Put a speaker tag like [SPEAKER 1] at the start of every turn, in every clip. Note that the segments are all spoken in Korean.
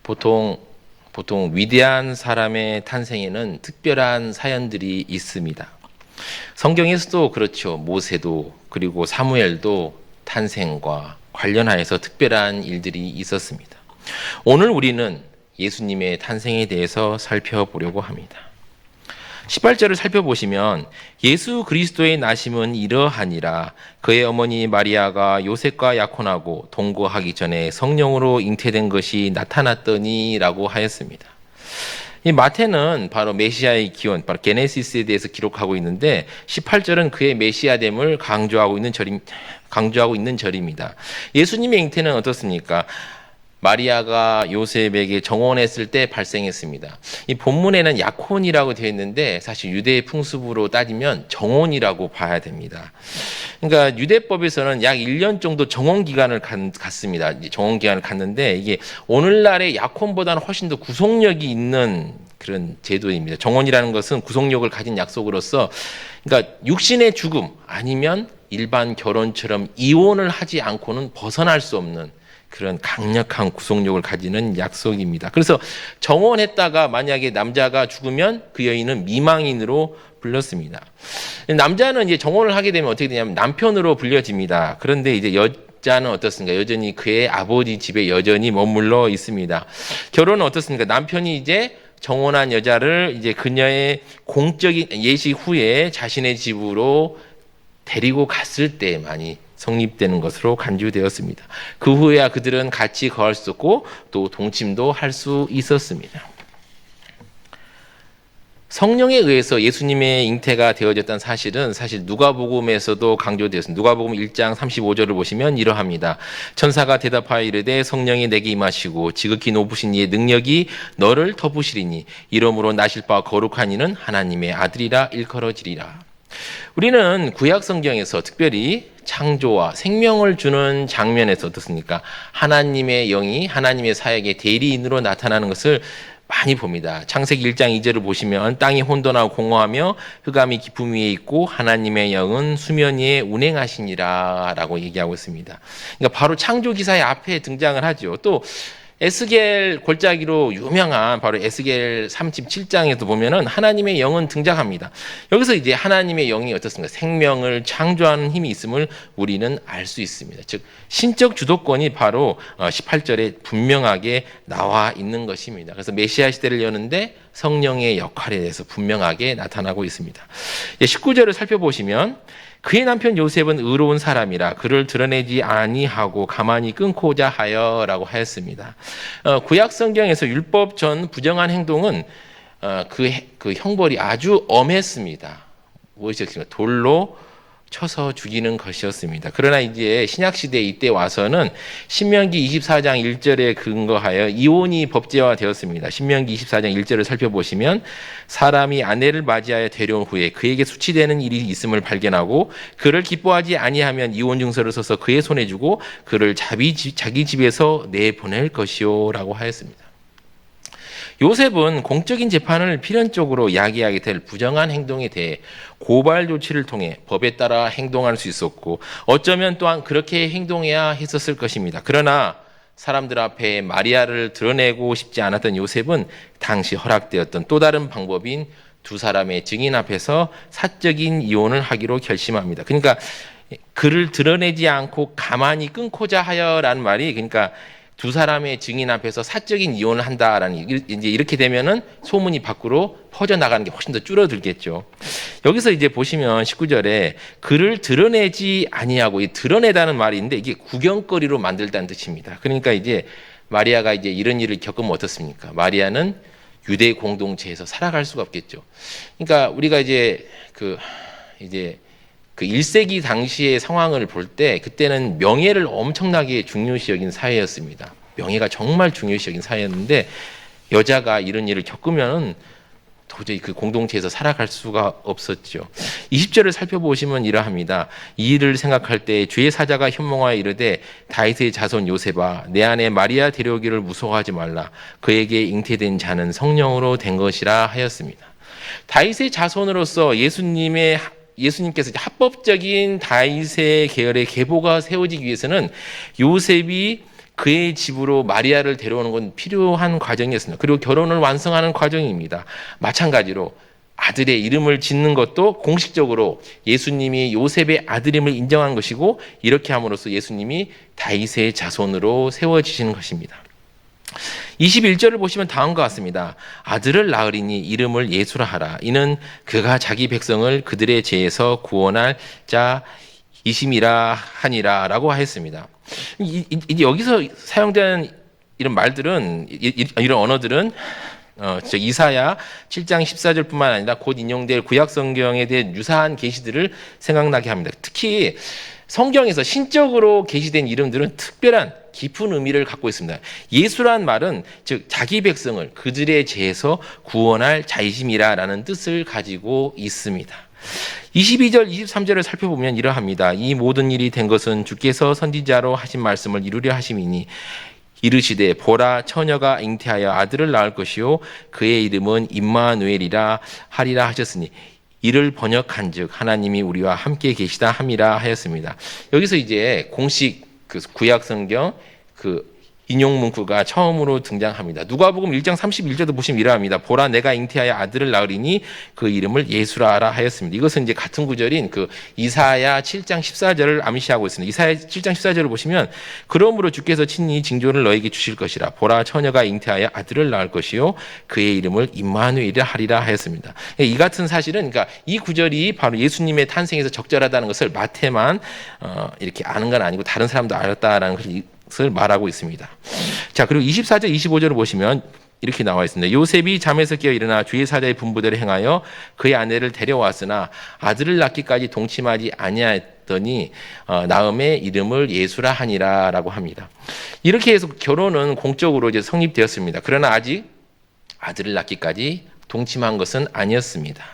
[SPEAKER 1] 보통 위대한 사람의 탄생에는 특별한 사연들이 있습니다. 성경에서도 그렇죠. 모세도 그리고 사무엘도 탄생과 관련하여서 특별한 일들이 있었습니다. 오늘 우리는 예수님의 탄생에 대해서 살펴보려고 합니다. 18절을 살펴보시면 예수 그리스도의 나심은 이러하니라. 그의 어머니 마리아가 요셉과 약혼하고 동거하기 전에 성령으로 잉태된 것이 나타났더니 라고 하였습니다. 이 마태는 바로 메시아의 기원, 바로 게네시스에 대해서 기록하고 있는데 18절은 그의 메시아됨을 강조하고 있는 절입니다. 예수님의 잉태는 어떻습니까? 마리아가 요셉에게 정혼했을 때 발생했습니다. 이 본문에는 약혼이라고 되어 있는데 사실 유대의 풍습으로 따지면 정혼이라고 봐야 됩니다. 그러니까 유대법에서는 약 1년 정도 정혼 기간을 갖습니다. 정혼 기간을 갖는데 이게 오늘날의 약혼보다는 훨씬 더 구속력이 있는 그런 제도입니다. 정혼이라는 것은 구속력을 가진 약속으로서 그러니까 육신의 죽음 아니면 일반 결혼처럼 이혼을 하지 않고는 벗어날 수 없는 그런 강력한 구속력을 가지는 약속입니다. 그래서 정혼했다가 만약에 남자가 죽으면 그 여인은 미망인으로 불렸습니다. 남자는 이제 정혼을 하게 되면 어떻게 되냐면 남편으로 불려집니다. 그런데 이제 여자는 어떻습니까? 여전히 그의 아버지 집에 여전히 머물러 있습니다. 결혼은 어떻습니까? 남편이 이제 정혼한 여자를 이제 그녀의 공적인 예식 후에 자신의 집으로 데리고 갔을 때만이 성립되는 것으로 간주되었습니다. 그 후에야 그들은 같이 거할 수 있었고 또 동침도 할 수 있었습니다. 성령에 의해서 예수님의 잉태가 되어졌다는 사실은 사실 누가복음에서도 강조되었습니다. 누가복음 1장 35절을 보시면 이러합니다. 천사가 대답하여 이르되 성령이 내게 임하시고 지극히 높으신 이의 능력이 너를 덮으시리니 이러므로 나실 바 거룩한 이는 하나님의 아들이라 일컬어지리라. 우리는 구약 성경에서 특별히 창조와 생명을 주는 장면에서 어떻습니까? 하나님의 영이 하나님의 사역의 대리인으로 나타나는 것을 많이 봅니다. 창세기 1장 2절을 보시면 땅이 혼돈하고 공허하며 흑암이 깊음 위에 있고 하나님의 영은 수면 위에 운행하시니라 라고 얘기하고 있습니다. 그러니까 바로 창조 기사의 앞에 등장을 하죠. 또 에스겔 골짜기로 유명한 바로 에스겔 37장에도 보면은 하나님의 영은 등장합니다. 여기서 이제 하나님의 영이 어떻습니까? 생명을 창조하는 힘이 있음을 우리는 알 수 있습니다. 즉 신적 주도권이 바로 18절에 분명하게 나와 있는 것입니다. 그래서 메시아 시대를 여는데 성령의 역할에 대해서 분명하게 나타나고 있습니다. 19절을 살펴보시면 그의 남편 요셉은 의로운 사람이라 그를 드러내지 아니하고 가만히 끊고자 하여라고 하였습니다. 구약 성경에서 율법 전 부정한 행동은 그 형벌이 아주 엄했습니다. 무엇이었습니까? 돌로 쳐서 죽이는 것이었습니다. 그러나 이제 신약 시대 이때 와서는 신명기 24장 1절에 근거하여 이혼이 법제화되었습니다. 신명기 24장 1절을 살펴보시면 사람이 아내를 맞이하여 데려온 후에 그에게 수치되는 일이 있음을 발견하고 그를 기뻐하지 아니하면 이혼 증서를 써서 그의 손에 주고 그를 자기 집에서 내보낼 것이요라고 하였습니다. 요셉은 공적인 재판을 필연적으로 야기하게 될 부정한 행동에 대해 고발 조치를 통해 법에 따라 행동할 수 있었고 어쩌면 또한 그렇게 행동해야 했었을 것입니다. 그러나 사람들 앞에 마리아를 드러내고 싶지 않았던 요셉은 당시 허락되었던 또 다른 방법인 두 사람의 증인 앞에서 사적인 이혼을 하기로 결심합니다. 그러니까 그를 드러내지 않고 가만히 끊고자 하여라는 말이 그러니까 두 사람의 증인 앞에서 사적인 이혼을 한다라는 이제 이렇게 되면은 소문이 밖으로 퍼져 나가는 게 훨씬 더 줄어들겠죠. 여기서 이제 보시면 19절에 그를 드러내지 아니하고 이 드러내다는 말이 있는데 이게 구경거리로 만들다는 뜻입니다. 그러니까 이제 마리아가 이제 이런 일을 겪으면 어떻습니까? 마리아는 유대 공동체에서 살아갈 수가 없겠죠. 그러니까 우리가 이제 그 1세기 당시의 상황을 볼 때 그때는 명예를 엄청나게 중요시 여긴 사회였습니다. 명예가 정말 중요시 여긴 사회였는데 여자가 이런 일을 겪으면 도저히 그 공동체에서 살아갈 수가 없었죠. 20절을 살펴보시면 이러합니다. 이 일을 생각할 때 주의 사자가 현몽하여 이르되 다윗의 자손 요셉아 내 아내 마리아 데려오기를 무서워하지 말라. 그에게 잉태된 자는 성령으로 된 것이라 하였습니다. 다윗의 자손으로서 예수님께서 합법적인 다윗의 계열의 계보가 세워지기 위해서는 요셉이 그의 집으로 마리아를 데려오는 건 필요한 과정이었습니다. 그리고 결혼을 완성하는 과정입니다. 마찬가지로 아들의 이름을 짓는 것도 공식적으로 예수님이 요셉의 아들임을 인정한 것이고, 이렇게 함으로써 예수님이 다윗의 자손으로 세워지시는 것입니다. 21절을 보시면 다음과 같습니다. 아들을 낳으리니 이름을 예수라 하라. 이는 그가 자기 백성을 그들의 죄에서 구원할 자이심이라 하니라 라고 하였습니다. 여기서 사용된 이런 말들은, 이런 언어들은 이사야 7장 14절뿐만 아니라 곧 인용될 구약 성경에 대한 유사한 계시들을 생각나게 합니다. 특히 성경에서 신적으로 계시된 이름들은 특별한 깊은 의미를 갖고 있습니다. 예수란 말은 즉 자기 백성을 그들의 죄에서 구원할 자이심이라라는 뜻을 가지고 있습니다. 22절, 23절을 살펴보면 이러합니다. 이 모든 일이 된 것은 주께서 선지자로 하신 말씀을 이루려 하심이니 이르시되 보라 처녀가 잉태하여 아들을 낳을 것이요 그의 이름은 임마누엘이라 하리라 하셨으니 이를 번역한즉 하나님이 우리와 함께 계시다 함이라 하였습니다. 여기서 이제 공식 그 구약 성경 그 인용 문구가 처음으로 등장합니다. 누가복음 1장 31절도 보시면 이러합니다. 보라 내가 잉태하여 아들을 낳으리니 그 이름을 예수라 하라 하였습니다. 이것은 이제 같은 구절인 그 이사야 7장 14절을 암시하고 있습니다. 이사야 7장 14절을 보시면 그러므로 주께서 친히 징조를 너에게 주실 것이라 보라 처녀가 잉태하여 아들을 낳을 것이요 그의 이름을 임마누엘이라 하리라 하였습니다. 이 같은 사실은 그러니까 이 구절이 바로 예수님의 탄생에서 적절하다는 것을 마태만 이렇게 아는 건 아니고 다른 사람도 알았다라는 것을 말하고 있습니다. 자, 그리고 24절, 25절을 보시면 이렇게 나와 있습니다. 요셉이 잠에서 깨어 일어나 주의 사자의 분부대로 행하여 그의 아내를 데려왔으나 아들을 낳기까지 동침하지 아니하였더니 나음의 이름을 예수라 하니라라고 합니다. 이렇게 해서 결혼은 공적으로 이제 성립되었습니다. 그러나 아직 아들을 낳기까지 동침한 것은 아니었습니다.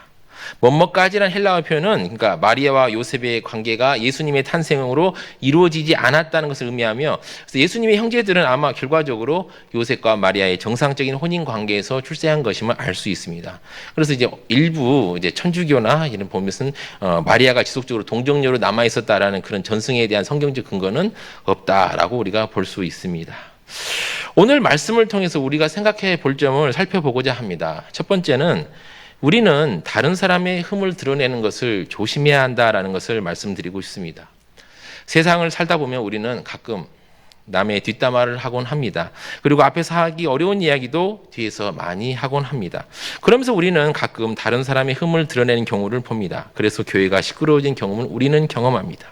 [SPEAKER 1] 뭐뭐까지란 헬라어 표현은 그러니까 마리아와 요셉의 관계가 예수님의 탄생으로 이루어지지 않았다는 것을 의미하며, 그래서 예수님의 형제들은 아마 결과적으로 요셉과 마리아의 정상적인 혼인 관계에서 출세한 것임을 알 수 있습니다. 그래서 이제 일부 이제 천주교나 이런 보면은 마리아가 지속적으로 동정녀로 남아 있었다라는 그런 전승에 대한 성경적 근거는 없다라고 우리가 볼 수 있습니다. 오늘 말씀을 통해서 우리가 생각해 볼 점을 살펴보고자 합니다. 첫 번째는 우리는 다른 사람의 흠을 드러내는 것을 조심해야 한다라는 것을 말씀드리고 싶습니다. 세상을 살다 보면 우리는 가끔 남의 뒷담화를 하곤 합니다. 그리고 앞에서 하기 어려운 이야기도 뒤에서 많이 하곤 합니다. 그러면서 우리는 가끔 다른 사람의 흠을 드러내는 경우를 봅니다. 그래서 교회가 시끄러워진 경험을 우리는 경험합니다.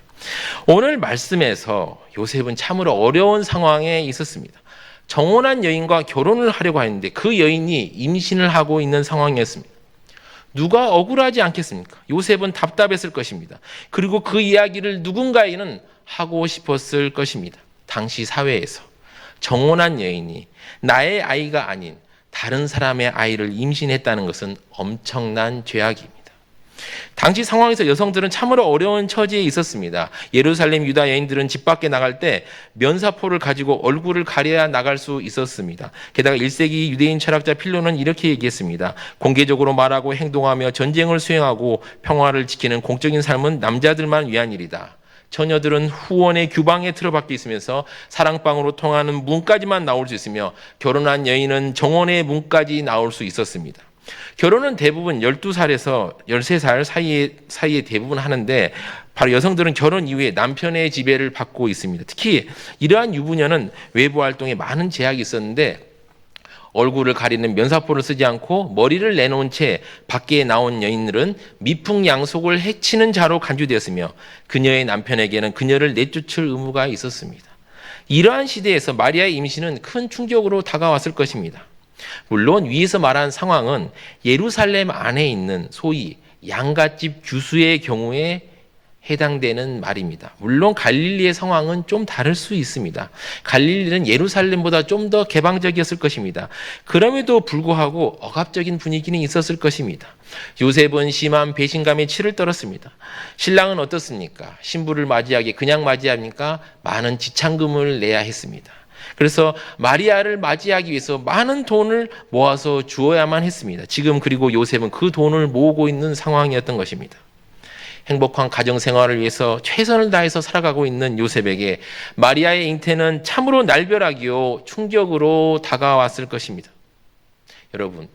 [SPEAKER 1] 오늘 말씀에서 요셉은 참으로 어려운 상황에 있었습니다. 정혼한 여인과 결혼을 하려고 했는데 그 여인이 임신을 하고 있는 상황이었습니다. 누가 억울하지 않겠습니까? 요셉은 답답했을 것입니다. 그리고 그 이야기를 누군가에게는 하고 싶었을 것입니다. 당시 사회에서 정혼한 여인이 나의 아이가 아닌 다른 사람의 아이를 임신했다는 것은 엄청난 죄악입니다. 당시 상황에서 여성들은 참으로 어려운 처지에 있었습니다. 예루살렘 유다 여인들은 집 밖에 나갈 때 면사포를 가지고 얼굴을 가려야 나갈 수 있었습니다. 게다가 1세기 유대인 철학자 필로는 이렇게 얘기했습니다. 공개적으로 말하고 행동하며 전쟁을 수행하고 평화를 지키는 공적인 삶은 남자들만 위한 일이다. 처녀들은 후원의 규방에 틀어박혀 있으면서 사랑방으로 통하는 문까지만 나올 수 있으며 결혼한 여인은 정혼의 문까지 나올 수 있었습니다. 결혼은 대부분 12살에서 13살 사이에 대부분 하는데 바로 여성들은 결혼 이후에 남편의 지배를 받고 있습니다. 특히 이러한 유부녀는 외부 활동에 많은 제약이 있었는데 얼굴을 가리는 면사포를 쓰지 않고 머리를 내놓은 채 밖에 나온 여인들은 미풍양속을 해치는 자로 간주되었으며 그녀의 남편에게는 그녀를 내쫓을 의무가 있었습니다. 이러한 시대에서 마리아의 임신은 큰 충격으로 다가왔을 것입니다. 물론 위에서 말한 상황은 예루살렘 안에 있는 소위 양갓집 규수의 경우에 해당되는 말입니다. 물론 갈릴리의 상황은 좀 다를 수 있습니다. 갈릴리는 예루살렘보다 좀 더 개방적이었을 것입니다. 그럼에도 불구하고 억압적인 분위기는 있었을 것입니다. 요셉은 심한 배신감에 치를 떨었습니다. 신랑은 어떻습니까? 신부를 맞이하기 그냥 맞이합니까? 많은 지참금을 내야 했습니다. 그래서 마리아를 맞이하기 위해서 많은 돈을 모아서 주어야만 했습니다. 지금 그리고 요셉은 그 돈을 모으고 있는 상황이었던 것입니다. 행복한 가정생활을 위해서 최선을 다해서 살아가고 있는 요셉에게 마리아의 잉태는 참으로 날벼락이요 충격으로 다가왔을 것입니다. 여러분,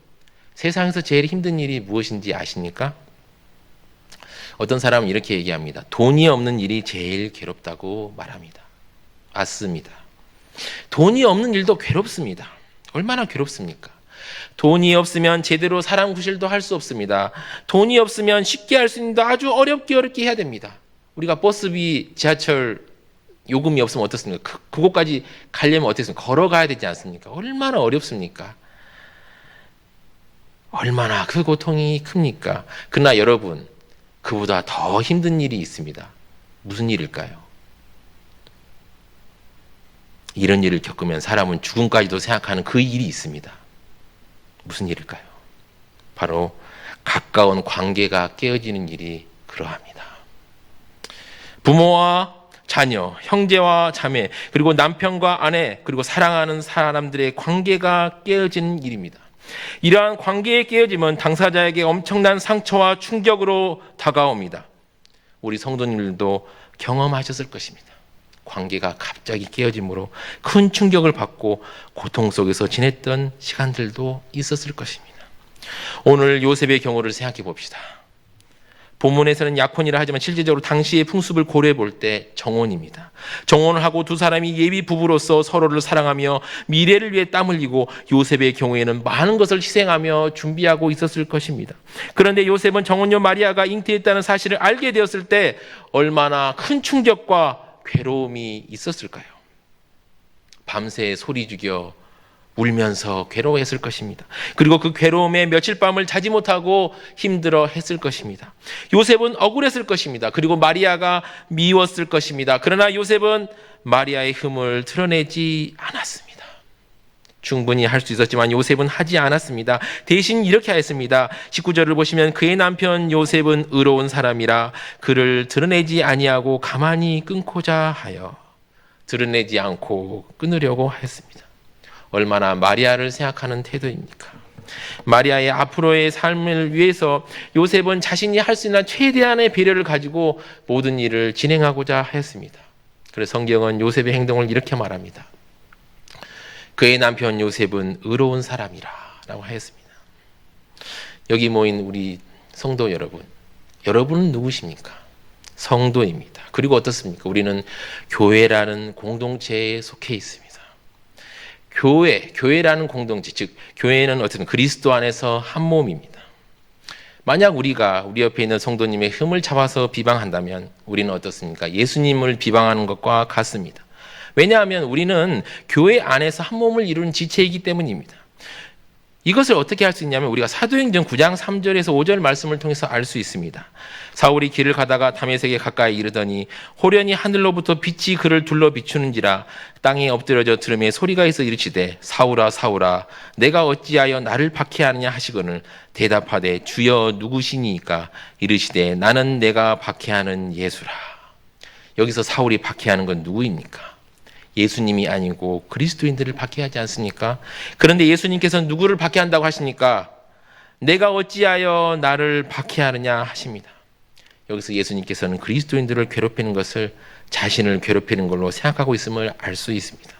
[SPEAKER 1] 세상에서 제일 힘든 일이 무엇인지 아십니까? 어떤 사람은 이렇게 얘기합니다. 돈이 없는 일이 제일 괴롭다고 말합니다. 맞습니다. 돈이 없는 일도 괴롭습니다. 얼마나 괴롭습니까? 돈이 없으면 제대로 사람 구실도 할 수 없습니다. 돈이 없으면 쉽게 할 수 있는데 아주 어렵게 해야 됩니다. 우리가 버스비, 지하철 요금이 없으면 어떻습니까? 그곳까지 가려면 어떻습니까? 걸어가야 되지 않습니까? 얼마나 어렵습니까? 얼마나 그 고통이 큽니까? 그러나 여러분, 그보다 더 힘든 일이 있습니다. 무슨 일일까요? 이런 일을 겪으면 사람은 죽음까지도 생각하는 그 일이 있습니다. 무슨 일일까요? 바로 가까운 관계가 깨어지는 일이 그러합니다. 부모와 자녀, 형제와 자매, 그리고 남편과 아내, 그리고 사랑하는 사람들의 관계가 깨어지는 일입니다. 이러한 관계의 깨어짐은 당사자에게 엄청난 상처와 충격으로 다가옵니다. 우리 성도님들도 경험하셨을 것입니다. 관계가 갑자기 깨어짐으로 큰 충격을 받고 고통 속에서 지냈던 시간들도 있었을 것입니다. 오늘 요셉의 경우를 생각해 봅시다. 본문에서는 약혼이라 하지만 실제적으로 당시의 풍습을 고려해 볼 때 정혼입니다. 정혼을 하고 두 사람이 예비 부부로서 서로를 사랑하며 미래를 위해 땀 흘리고 요셉의 경우에는 많은 것을 희생하며 준비하고 있었을 것입니다. 그런데 요셉은 정혼녀 마리아가 잉태했다는 사실을 알게 되었을 때 얼마나 큰 충격과 괴로움이 있었을까요? 밤새 소리 죽여 울면서 괴로워했을 것입니다. 그리고 그 괴로움에 며칠 밤을 자지 못하고 힘들어 했을 것입니다. 요셉은 억울했을 것입니다. 그리고 마리아가 미웠을 것입니다. 그러나 요셉은 마리아의 흠을 드러내지 않았습니다. 충분히 할 수 있었지만 요셉은 하지 않았습니다. 대신 이렇게 하였습니다. 19절을 보시면 그의 남편 요셉은 의로운 사람이라 그를 드러내지 아니하고 가만히 끊고자 하여 드러내지 않고 끊으려고 하였습니다. 얼마나 마리아를 생각하는 태도입니까? 마리아의 앞으로의 삶을 위해서 요셉은 자신이 할 수 있는 최대한의 배려를 가지고 모든 일을 진행하고자 하였습니다. 그래서 성경은 요셉의 행동을 이렇게 말합니다. 그의 남편 요셉은 의로운 사람이라 라고 하였습니다. 여기 모인 우리 성도 여러분, 여러분은 누구십니까? 성도입니다. 그리고 어떻습니까? 우리는 교회라는 공동체에 속해 있습니다. 교회라는 공동체, 즉 교회는 어쨌든 그리스도 안에서 한 몸입니다. 만약 우리가 우리 옆에 있는 성도님의 흠을 잡아서 비방한다면 우리는 어떻습니까? 예수님을 비방하는 것과 같습니다. 왜냐하면 우리는 교회 안에서 한 몸을 이루는 지체이기 때문입니다. 이것을 어떻게 할 수 있냐면 우리가 사도행전 9장 3절에서 5절 말씀을 통해서 알 수 있습니다. 사울이 길을 가다가 다메섹에 가까이 이르더니 호련히 하늘로부터 빛이 그를 둘러 비추는지라 땅에 엎드려져 들음에 소리가 있어 이르시되 사울아 사울아 내가 어찌하여 나를 박해하느냐 하시거늘 대답하되 주여 누구시니까 이르시되 나는 내가 박해하는 예수라. 여기서 사울이 박해하는 건 누구입니까? 예수님이 아니고 그리스도인들을 박해하지 않습니까? 그런데 예수님께서는 누구를 박해한다고 하십니까? 내가 어찌하여 나를 박해하느냐 하십니다. 여기서 예수님께서는 그리스도인들을 괴롭히는 것을 자신을 괴롭히는 걸로 생각하고 있음을 알 수 있습니다.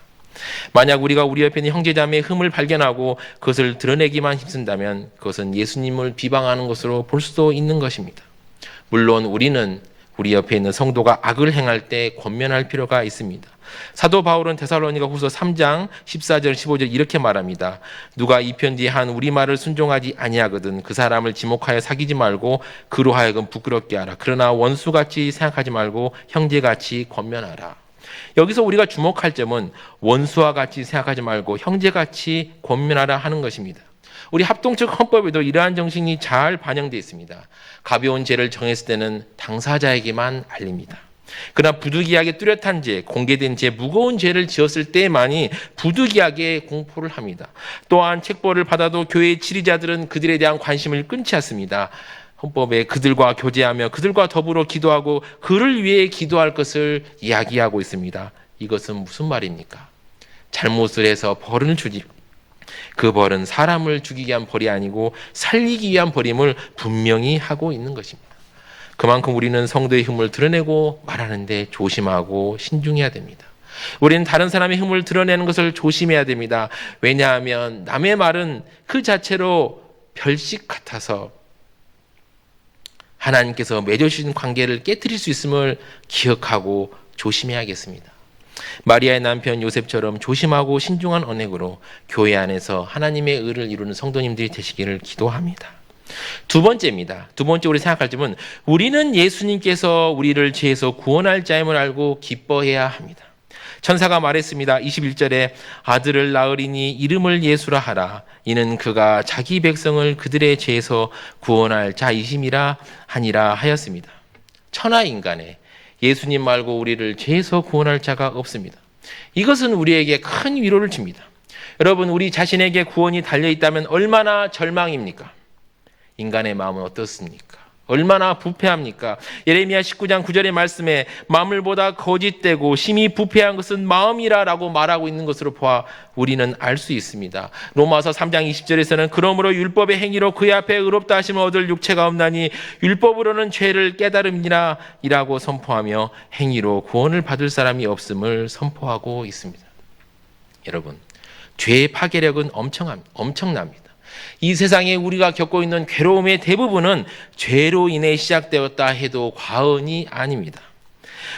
[SPEAKER 1] 만약 우리가 우리 옆에 있는 형제자매의 흠을 발견하고 그것을 드러내기만 힘쓴다면 그것은 예수님을 비방하는 것으로 볼 수도 있는 것입니다. 물론 우리는 우리 옆에 있는 성도가 악을 행할 때 권면할 필요가 있습니다. 사도 바울은 데살로니가 후서 3장 14절 15절 이렇게 말합니다. 누가 이편지한 우리 말을 순종하지 아니하거든 그 사람을 지목하여 사귀지 말고 그로 하여금 부끄럽게 하라. 그러나 원수같이 생각하지 말고 형제같이 권면하라. 여기서 우리가 주목할 점은 원수와 같이 생각하지 말고 형제같이 권면하라 하는 것입니다. 우리 합동적 헌법에도 이러한 정신이 잘 반영되어 있습니다. 가벼운 죄를 정했을 때는 당사자에게만 알립니다. 그러나 부득이하게 뚜렷한 죄, 공개된 죄, 무거운 죄를 지었을 때만이 부득이하게 공포를 합니다. 또한 책벌을 받아도 교회의 지리자들은 그들에 대한 관심을 끊지 않습니다. 헌법에 그들과 교제하며 그들과 더불어 기도하고 그를 위해 기도할 것을 이야기하고 있습니다. 이것은 무슨 말입니까? 잘못을 해서 벌을 주지 그 벌은 사람을 죽이기 위한 벌이 아니고 살리기 위한 벌임을 분명히 하고 있는 것입니다. 그만큼 우리는 성도의 힘을 드러내고 말하는데 조심하고 신중해야 됩니다. 우리는 다른 사람의 힘을 드러내는 것을 조심해야 됩니다. 왜냐하면 남의 말은 그 자체로 별식 같아서 하나님께서 맺어주신 관계를 깨뜨릴 수 있음을 기억하고 조심해야겠습니다. 마리아의 남편 요셉처럼 조심하고 신중한 언행으로 교회 안에서 하나님의 의를 이루는 성도님들이 되시기를 기도합니다. 두 번째입니다. 두 번째 우리 생각할 점은 우리는 예수님께서 우리를 죄에서 구원할 자임을 알고 기뻐해야 합니다. 천사가 말했습니다. 21절에 아들을 낳으리니 이름을 예수라 하라. 이는 그가 자기 백성을 그들의 죄에서 구원할 자이심이라 하니라 하였습니다. 천하 인간에 예수님 말고 우리를 죄에서 구원할 자가 없습니다. 이것은 우리에게 큰 위로를 줍니다. 여러분, 우리 자신에게 구원이 달려있다면 얼마나 절망입니까? 인간의 마음은 어떻습니까? 얼마나 부패합니까? 예레미야 19장 9절의 말씀에 만물보다 거짓되고 심히 부패한 것은 마음이라라고 말하고 있는 것으로 보아 우리는 알 수 있습니다. 로마서 3장 20절에서는 그러므로 율법의 행위로 그의 앞에 의롭다 하심을 얻을 육체가 없나니 율법으로는 죄를 깨달음이라 이라고 선포하며 행위로 구원을 받을 사람이 없음을 선포하고 있습니다. 여러분, 죄의 파괴력은 엄청납니다. 이 세상에 우리가 겪고 있는 괴로움의 대부분은 죄로 인해 시작되었다 해도 과언이 아닙니다.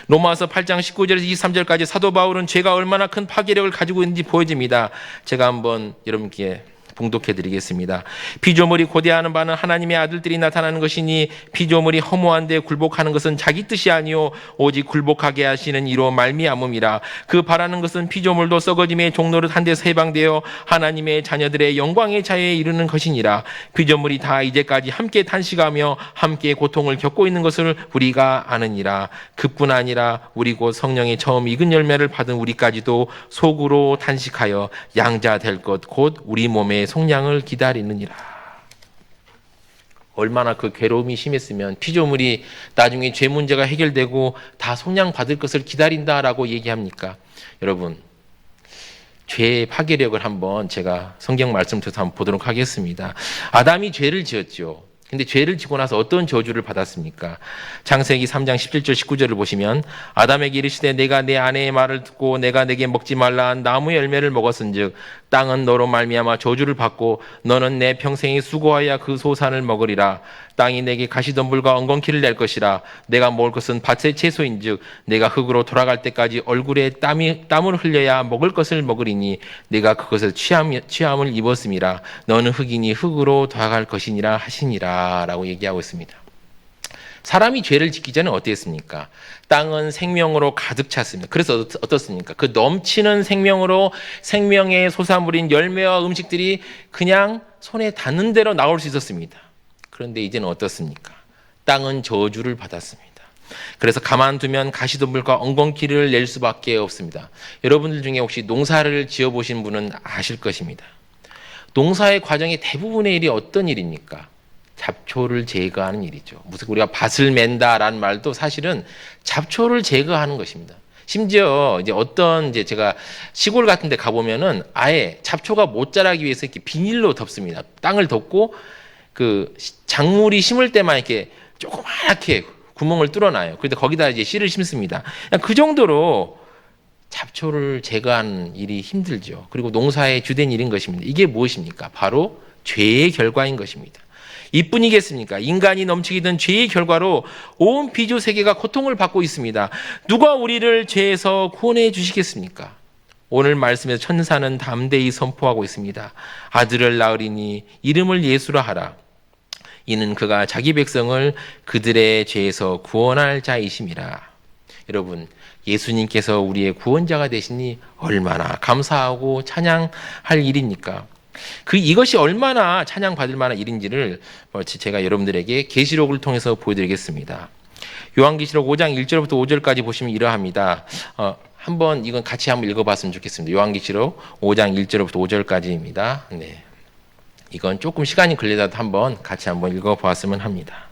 [SPEAKER 1] 로마서 8장 19절에서 23절까지 사도 바울은 죄가 얼마나 큰 파괴력을 가지고 있는지 보여집니다. 제가 한번 여러분께 봉독해 드리겠습니다. 피조물이 고대하는 바는 하나님의 아들들이 나타나는 것이니 피조물이 허무한데 굴복하는 것은 자기 뜻이 아니요 오직 굴복하게 하시는 이로 말미암음이라. 그 바라는 것은 피조물도 썩어짐의 종노릇 한 데서 해방되어 하나님의 자녀들의 영광의 자유에 이르는 것이니라. 피조물이 다 이제까지 함께 탄식하며 함께 고통을 겪고 있는 것을 우리가 아느니라. 그뿐 아니라 우리 곧 성령의 처음 익은 열매를 받은 우리까지도 속으로 탄식하여 양자 될 것 곧 우리 몸에 속량을 기다리느니라. 얼마나 그 괴로움이 심했으면 피조물이 나중에 죄 문제가 해결되고 다 속량 받을 것을 기다린다라고 얘기합니까? 여러분, 죄의 파괴력을 한번 제가 성경 말씀 통해서 한번 보도록 하겠습니다. 아담이 죄를 지었죠. 근데 죄를 지고 나서 어떤 저주를 받았습니까? 창세기 3장 17절 19절을 보시면 아담에게 이르시되 내가 내 아내의 말을 듣고 내가 내게 먹지 말라 한 나무의 열매를 먹었은즉 땅은 너로 말미암아 저주를 받고 너는 내 평생이 수고하여 그 소산을 먹으리라. 땅이 내게 가시덤불과 엉겅퀴를 낼 것이라. 내가 먹을 것은 밭의 채소인즉 내가 흙으로 돌아갈 때까지 얼굴에 땀을 흘려야 먹을 것을 먹으리니 내가 그것을 취함을 입었음이라. 너는 흙이니 흙으로 돌아갈 것이니라 하시니라 라고 얘기하고 있습니다. 사람이 죄를 짓기 전에 어땠습니까? 땅은 생명으로 가득 찼습니다. 그래서 어떻습니까? 그 넘치는 생명으로 생명의 소사물인 열매와 음식들이 그냥 손에 닿는 대로 나올 수 있었습니다. 그런데 이제는 어떻습니까? 땅은 저주를 받았습니다. 그래서 가만두면 가시덤불과 엉겅퀴를 낼 수밖에 없습니다. 여러분들 중에 혹시 농사를 지어보신 분은 아실 것입니다. 농사의 과정의 대부분의 일이 어떤 일입니까? 잡초를 제거하는 일이죠. 무슨 우리가 밭을 맨다라는 말도 사실은 잡초를 제거하는 것입니다. 심지어 이제 제가 시골 같은 데 가보면은 아예 잡초가 못 자라기 위해서 이렇게 비닐로 덮습니다. 땅을 덮고 그 작물이 심을 때만 이렇게 조그맣게 구멍을 뚫어놔요. 그런데 거기다 이제 씨를 심습니다. 그 정도로 잡초를 제거하는 일이 힘들죠. 그리고 농사의 주된 일인 것입니다. 이게 무엇입니까? 바로 죄의 결과인 것입니다. 이뿐이겠습니까? 인간이 넘치게 된 죄의 결과로 온 피조 세계가 고통을 받고 있습니다. 누가 우리를 죄에서 구원해 주시겠습니까? 오늘 말씀에서 천사는 담대히 선포하고 있습니다. 아들을 낳으리니 이름을 예수라 하라. 이는 그가 자기 백성을 그들의 죄에서 구원할 자이심이라. 여러분, 예수님께서 우리의 구원자가 되시니 얼마나 감사하고 찬양할 일입니까? 이것이 얼마나 찬양받을 만한 일인지를 제가 여러분들에게 계시록을 통해서 보여드리겠습니다. 요한계시록 5장 1절부터 5절까지 보시면 이러합니다. 한번 이건 같이 한번 읽어봤으면 좋겠습니다. 요한계시록 5장 1절부터 5절까지입니다. 네, 이건 조금 시간이 걸리더라도 한번 같이 한번 읽어보았으면 합니다.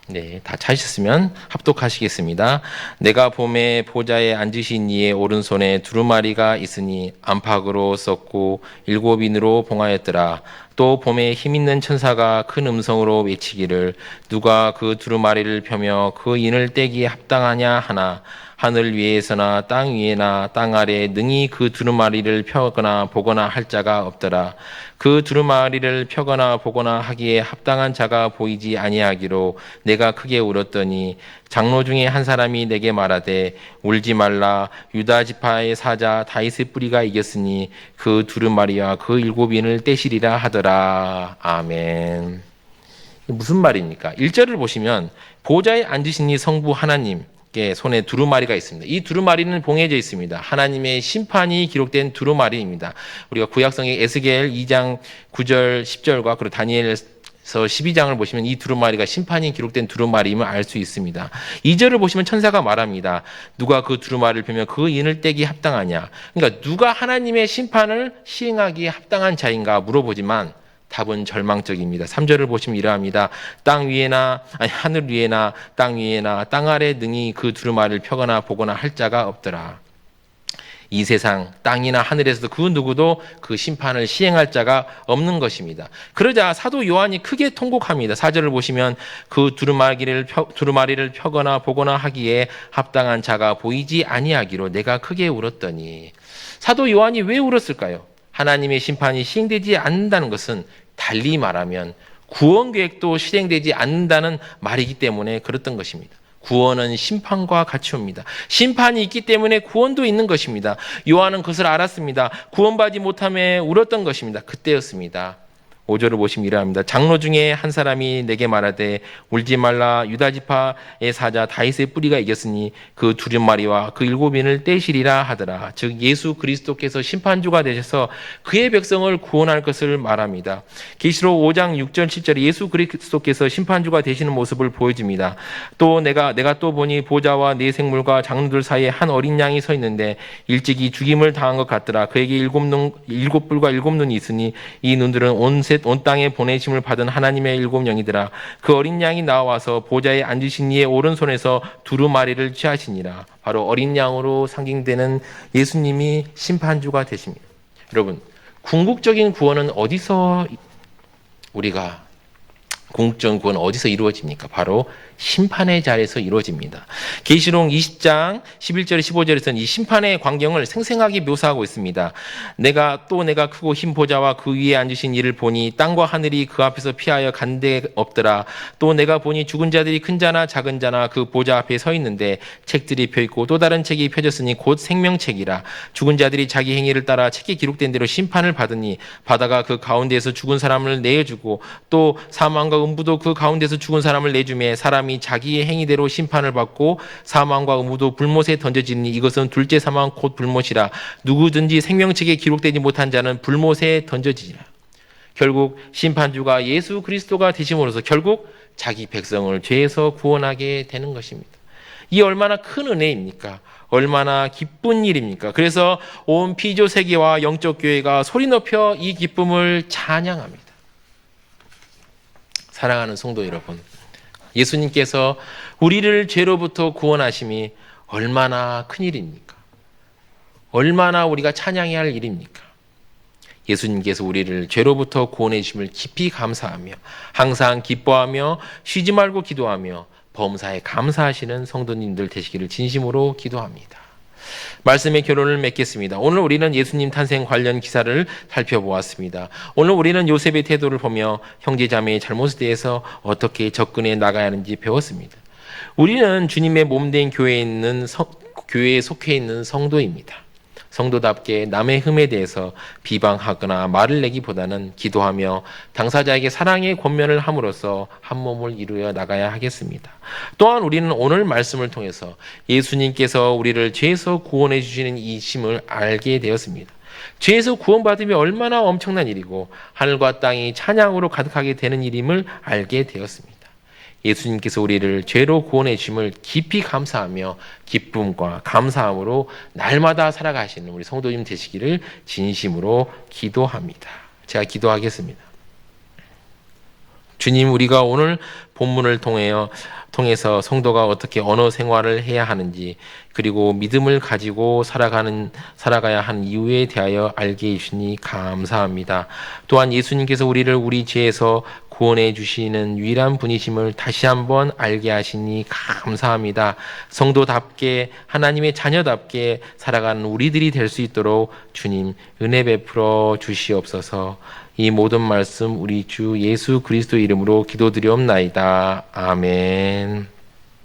[SPEAKER 1] 네, 다 찾으셨으면 합독하시겠습니다. 내가 봄에 보좌에 앉으신 이의 오른손에 두루마리가 있으니 안팎으로 썼고 7인으로 봉하였더라. 또 봄에 힘있는 천사가 큰 음성으로 외치기를 누가 그 두루마리를 펴며 그 인을 떼기에 합당하냐 하나 하늘 위에서나 땅 위에나 땅 아래 능히 그 두루마리를 펴거나 보거나 할 자가 없더라. 그 두루마리를 펴거나 보거나 하기에 합당한 자가 보이지 아니하기로 내가 크게 울었더니 장로 중에 한 사람이 내게 말하되 울지 말라. 유다 지파의 사자 다윗의 뿌리가 이겼으니 그 두루마리와 그 7인을 떼시리라 하더라. 아멘. 무슨 말입니까? 1절을 보시면 보좌에 앉으신 이 성부 하나님 손에 두루마리가 있습니다. 이 두루마리는 봉해져 있습니다. 하나님의 심판이 기록된 두루마리입니다. 우리가 구약성의 에스겔 2장 9절 10절과 그리고 다니엘서 12장을 보시면 이 두루마리가 심판이 기록된 두루마리임을 알 수 있습니다. 2절을 보시면 천사가 말합니다. 누가 그 두루마리를 펴며 그 인을 떼기 합당하냐. 그러니까 누가 하나님의 심판을 시행하기에 합당한 자인가 물어보지만 답은 절망적입니다. 3절을 보시면 이러합니다. 하늘 위에나 땅 위에나 땅 아래 능히 그 두루마리를 펴거나 보거나 할 자가 없더라. 이 세상 땅이나 하늘에서도 그 누구도 그 심판을 시행할 자가 없는 것입니다. 그러자 사도 요한이 크게 통곡합니다. 4절을 보시면 그 두루마리를 펴거나 보거나 하기에 합당한 자가 보이지 아니하기로 내가 크게 울었더니. 사도 요한이 왜 울었을까요? 하나님의 심판이 시행되지 않는다는 것은 달리 말하면 구원 계획도 실행되지 않는다는 말이기 때문에 그랬던 것입니다. 구원은 심판과 같이 옵니다. 심판이 있기 때문에 구원도 있는 것입니다. 요한은 그것을 알았습니다. 구원받지 못함에 울었던 것입니다. 그때였습니다. 5절을 보시면 이러합니다. 장로 중에 한 사람이 내게 말하되 울지 말라. 유다 지파의 사자 다윗의 뿌리가 이겼으니 그 두루마리와 그 7인을 떼시리라 하더라. 즉 예수 그리스도께서 심판주가 되셔서 그의 백성을 구원할 것을 말합니다. 계시록 5장 6절 7절에 예수 그리스도께서 심판주가 되시는 모습을 보여줍니다. 또 내가 또 보니 보좌와 네 생물과 장로들 사이에 한 어린 양이 서 있는데 일찍이 죽임을 당한 것 같더라. 그에게 7뿔과 7눈이 있으니 이 눈들은 온 땅에 보내심을 받은 하나님의 7영이더라. 그 어린 양이 나와서 보좌에 앉으신 이의 오른손에서 두루마리를 취하시니라. 바로 어린 양으로 상징되는 예수님이 심판주가 되십니다. 여러분, 궁극적인 구원은 궁극적인 구원은 어디서 이루어집니까? 바로 심판의 자리에서 이루어집니다. 계시록 20장 11절 15절에서는 이 심판의 광경을 생생하게 묘사하고 있습니다. 내가 크고 흰 보좌와 그 위에 앉으신 이를 보니 땅과 하늘이 그 앞에서 피하여 간 데 없더라. 또 내가 보니 죽은 자들이 큰 자나 작은 자나 그 보좌 앞에 서 있는데 책들이 펴 있고 또 다른 책이 펴졌으니 곧 생명책이라. 죽은 자들이 자기 행위를 따라 책에 기록된 대로 심판을 받으니 바다가 그 가운데에서 죽은 사람을 내주고 또 사망과 음부도 그 가운데서 죽은 사람을 내주매 사람이 자기의 행위대로 심판을 받고 사망과 음부도 불못에 던져지니 이것은 둘째 사망 곧 불못이라. 누구든지 생명책에 기록되지 못한 자는 불못에 던져지리라. 결국 심판주가 예수 그리스도가 되심으로써 결국 자기 백성을 죄에서 구원하게 되는 것입니다. 이 얼마나 큰 은혜입니까? 얼마나 기쁜 일입니까? 그래서 온 피조 세계와 영적 교회가 소리 높여 이 기쁨을 찬양합니다. 사랑하는 성도 여러분, 예수님께서 우리를 죄로부터 구원하심이 얼마나 큰 일입니까? 얼마나 우리가 찬양해야 할 일입니까? 예수님께서 우리를 죄로부터 구원해 주심을 깊이 감사하며 항상 기뻐하며 쉬지 말고 기도하며 범사에 감사하시는 성도님들 되시기를 진심으로 기도합니다. 말씀의 결론을 맺겠습니다. 오늘 우리는 예수님 탄생 관련 기사를 살펴보았습니다. 오늘 우리는 요셉의 태도를 보며 형제자매의 잘못에 대해서 어떻게 접근해 나가야 하는지 배웠습니다. 우리는 주님의 몸된 교회에 속해 있는 성도입니다. 성도답게 남의 흠에 대해서 비방하거나 말을 내기보다는 기도하며 당사자에게 사랑의 권면을 함으로써 한 몸을 이루어 나가야 하겠습니다. 또한 우리는 오늘 말씀을 통해서 예수님께서 우리를 죄에서 구원해 주시는 이 심을 알게 되었습니다. 죄에서 구원받음이 얼마나 엄청난 일이고 하늘과 땅이 찬양으로 가득하게 되는 일임을 알게 되었습니다. 예수님께서 우리를 죄로 구원해 주심을 깊이 감사하며 기쁨과 감사함으로 날마다 살아가시는 우리 성도님 되시기를 진심으로 기도합니다. 제가 기도하겠습니다. 주님, 우리가 오늘 본문을 통해서 성도가 어떻게 언어 생활을 해야 하는지, 그리고 믿음을 가지고 살아가야 하는 이유에 대하여 알게 해주시니 감사합니다. 또한 예수님께서 우리를 우리 죄에서 구원해 주시는 유일한 분이심을 다시 한번 알게 하시니 감사합니다. 성도답게, 하나님의 자녀답게 살아가는 우리들이 될 수 있도록 주님 은혜 베풀어 주시옵소서. 이 모든 말씀 우리 주 예수 그리스도 이름으로 기도드리옵나이다. 아멘.